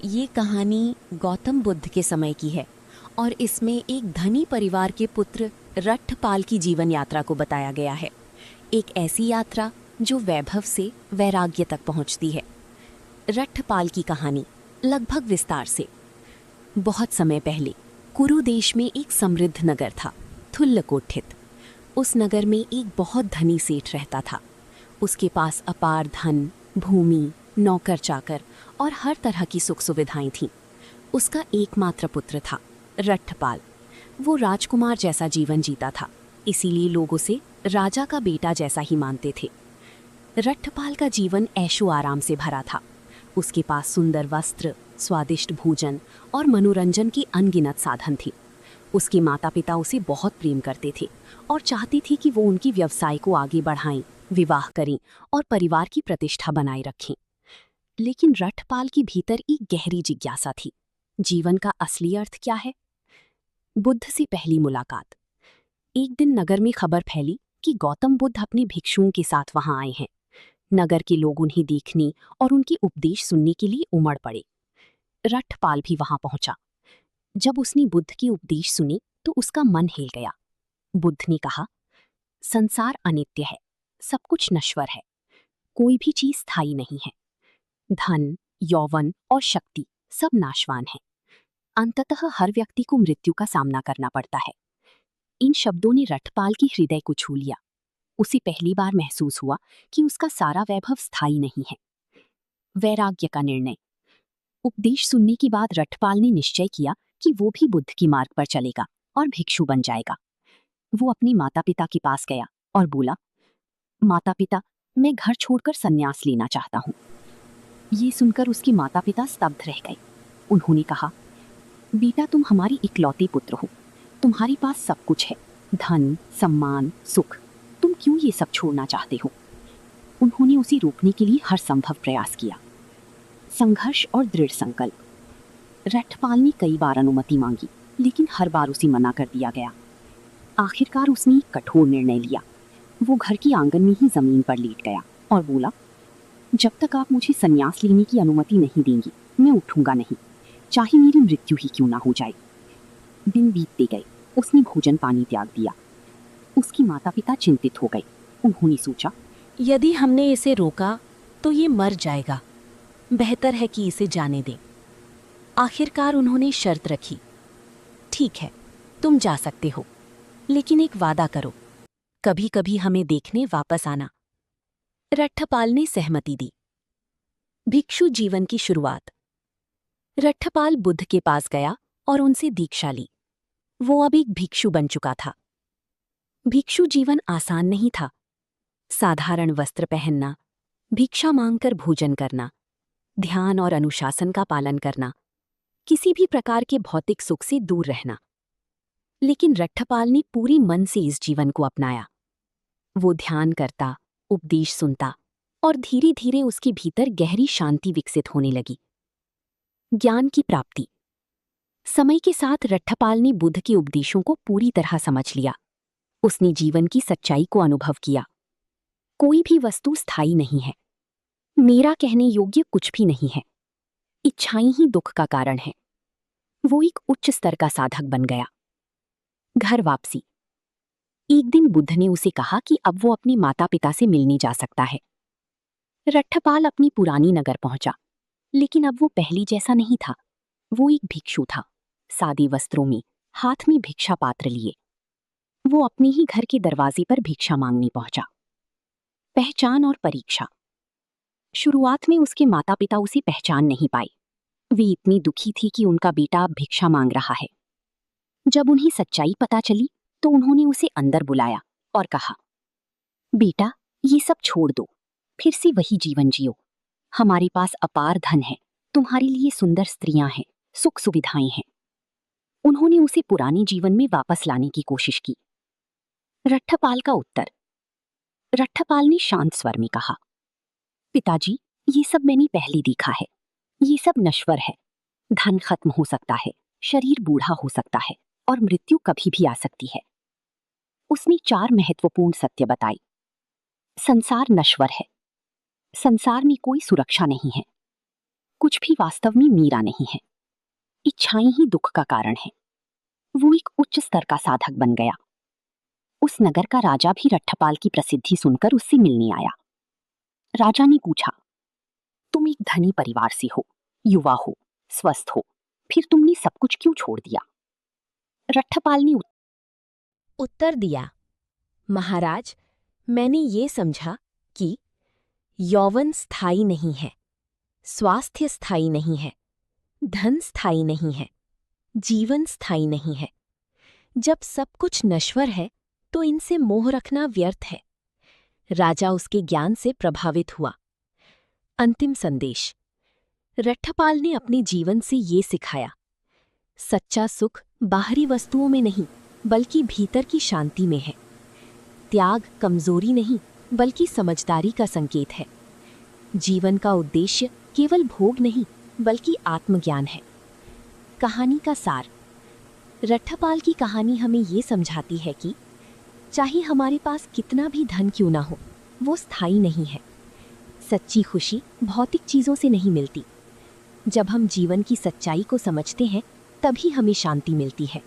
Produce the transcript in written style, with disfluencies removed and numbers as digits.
ये कहानी गौतम बुद्ध के समय की है और इसमें एक धनी परिवार के पुत्र रट्ठपाल की जीवन यात्रा को बताया गया है। एक ऐसी यात्रा जो वैभव से वैराग्य तक पहुंचती है। रट्ठपाल की कहानी लगभग विस्तार से। बहुत समय पहले कुरु देश में एक समृद्ध नगर था, थुल्लकोठित। उस नगर में एक बहुत धनी सेठ रहता था। उसके पास अपार धन, भूमि, नौकर चाकर और हर तरह की सुख सुविधाएं थीं। उसका एकमात्र पुत्र था, रट्ठपाल। वो राजकुमार जैसा जीवन जीता था, इसीलिए लोग उसे राजा का बेटा जैसा ही मानते थे। रट्ठपाल का जीवन ऐशो आराम से भरा था। उसके पास सुंदर वस्त्र, स्वादिष्ट भोजन और मनोरंजन की अनगिनत साधन थे। उसके माता पिता उसे बहुत प्रेम करते थे और चाहते थे कि वो उनकी व्यवसाय को आगे बढ़ाएं, विवाह करें और परिवार की प्रतिष्ठा बनाए रखें। लेकिन रट्ठपाल की भीतर एक गहरी जिज्ञासा थी। जीवन का असली अर्थ क्या है? बुद्ध से पहली मुलाकात। एक दिन नगर में खबर फैली कि गौतम बुद्ध अपने भिक्षुओं के साथ वहां आए हैं। नगर के लोग उन्हें देखने और उनके उपदेश सुनने के लिए उमड़ पड़े। रट्ठपाल भी वहां पहुंचा। जब उसने बुद्ध के उपदेश सुने तो उसका मन हिल गया। बुद्ध ने कहा, संसार अनित्य है, सब कुछ नश्वर है, कोई भी चीज स्थायी नहीं है। धन, यौवन और शक्ति सब नाशवान है। अंततः हर व्यक्ति को मृत्यु का सामना करना पड़ता है। इन शब्दों ने रट्ठपाल की हृदय को छू लिया। उसे पहली बार महसूस हुआ कि उसका सारा वैभव स्थायी नहीं है। वैराग्य का निर्णय। उपदेश सुनने के बाद रट्ठपाल ने निश्चय किया कि वो भी बुद्ध की मार्ग पर चलेगा और भिक्षु बन जाएगा। वो अपने माता पिता के पास गया और बोला, माता पिता, मैं घर छोड़कर संन्यास लेना चाहता हूँ। ये सुनकर उसके माता पिता स्तब्ध रह गए। उन्होंने कहा, बेटा, तुम हमारी इकलौती पुत्र हो, तुम्हारे पास सब कुछ है, धन, सम्मान, सुख, तुम क्यों ये सब छोड़ना चाहते हो? उन्होंने उसे रोकने के लिए हर संभव प्रयास किया। संघर्ष और दृढ़ संकल्प। रट्ठपाल ने कई बार अनुमति मांगी, लेकिन हर बार उसे मना कर दिया गया। आखिरकार उसने एक कठोर निर्णय लिया। वो घर के आंगन में ही जमीन पर लेट गया और बोला, जब तक आप मुझे संन्यास लेने की अनुमति नहीं देंगी, मैं उठूंगा नहीं, चाहे मेरी मृत्यु ही क्यों ना हो जाए। दिन बीतते गए, उसने भोजन पानी त्याग दिया। उसके माता पिता चिंतित हो गए। उन्होंने सोचा, यदि हमने इसे रोका तो ये मर जाएगा, बेहतर है कि इसे जाने दें। आखिरकार उन्होंने शर्त रखी, ठीक है, तुम जा सकते हो, लेकिन एक वादा करो, कभी कभी हमें देखने वापस आना। रट्ठपाल ने सहमति दी। भिक्षु जीवन की शुरुआत। रट्ठपाल बुद्ध के पास गया और उनसे दीक्षा ली। वो अब एक भिक्षु बन चुका था। भिक्षु जीवन आसान नहीं था। साधारण वस्त्र पहनना, भिक्षा मांगकर भोजन करना, ध्यान और अनुशासन का पालन करना, किसी भी प्रकार के भौतिक सुख से दूर रहना। लेकिन रट्ठपाल ने पूरी मन से इस जीवन को अपनाया। वो ध्यान करता, उपदेश सुनता और धीरे धीरे उसके भीतर गहरी शांति विकसित होने लगी। ज्ञान की प्राप्ति। समय के साथ रट्ठपाल ने बुद्ध के उपदेशों को पूरी तरह समझ लिया। उसने जीवन की सच्चाई को अनुभव किया। कोई भी वस्तु स्थायी नहीं है। मेरा कहने योग्य कुछ भी नहीं है। इच्छाएं ही दुख का कारण है। वो एक उच्च स्तर का साधक बन गया। घर वापसी। एक दिन बुद्ध ने उसे कहा कि अब वो अपने माता पिता से मिलने जा सकता है। रट्ठपाल अपनी पुरानी नगर पहुंचा, लेकिन अब वो पहली जैसा नहीं था। वो एक भिक्षु था, सादे वस्त्रों में, हाथ में भिक्षा पात्र लिए। वो अपने ही घर के दरवाजे पर भिक्षा मांगने पहुंचा। पहचान और परीक्षा। शुरुआत में उसके माता पिता उसे पहचान नहीं पाए। वे इतनी दुखी थी कि उनका बेटा अब भिक्षा मांग रहा है। जब उन्हें सच्चाई पता चली तो उन्होंने उसे अंदर बुलाया और कहा, बेटा, ये सब छोड़ दो, फिर से वही जीवन जियो। हमारे पास अपार धन है, तुम्हारे लिए सुंदर स्त्रियां हैं, सुख सुविधाएं हैं। उन्होंने उसे पुराने जीवन में वापस लाने की कोशिश की। रट्ठपाल का उत्तर। रट्ठपाल ने शांत स्वर में कहा, पिताजी, ये सब मैंने पहले देखा है। ये सब नश्वर है। धन खत्म हो सकता है, शरीर बूढ़ा हो सकता है और मृत्यु कभी भी आ सकती है। उसने 4 महत्वपूर्ण सत्य बताए। संसार नश्वर है। संसार में कोई सुरक्षा नहीं है। कुछ भी वास्तव में मीरा नहीं है। इच्छाएं ही दुख का कारण है। वो एक उच्च स्तर का साधक बन गया। उस नगर का राजा भी रट्ठपाल की प्रसिद्धि सुनकर उससे मिलने आया। राजा ने पूछा, तुम एक धनी परिवार से हो, युवा हो, स्वस्थ हो, फिर तुमने सब कुछ क्यों छोड़ दिया? रट्ठपाल ने उत्तर दिया, महाराज, मैंने ये समझा कि यौवन स्थायी नहीं है, स्वास्थ्य स्थायी नहीं है, धन स्थायी नहीं है, जीवन स्थायी नहीं है। जब सब कुछ नश्वर है तो इनसे मोह रखना व्यर्थ है। राजा उसके ज्ञान से प्रभावित हुआ। अंतिम संदेश। रट्ठपाल ने अपने जीवन से ये सिखाया, सच्चा सुख बाहरी वस्तुओं में नहीं बल्कि भीतर की शांति में है। त्याग कमजोरी नहीं बल्कि समझदारी का संकेत है। जीवन का उद्देश्य केवल भोग नहीं बल्कि आत्मज्ञान है। कहानी का सार। रट्ठपाल की कहानी हमें ये समझाती है कि चाहे हमारे पास कितना भी धन क्यों ना हो, वो स्थायी नहीं है। सच्ची खुशी भौतिक चीज़ों से नहीं मिलती। जब हम जीवन की सच्चाई को समझते हैं, तभी हमें शांति मिलती है।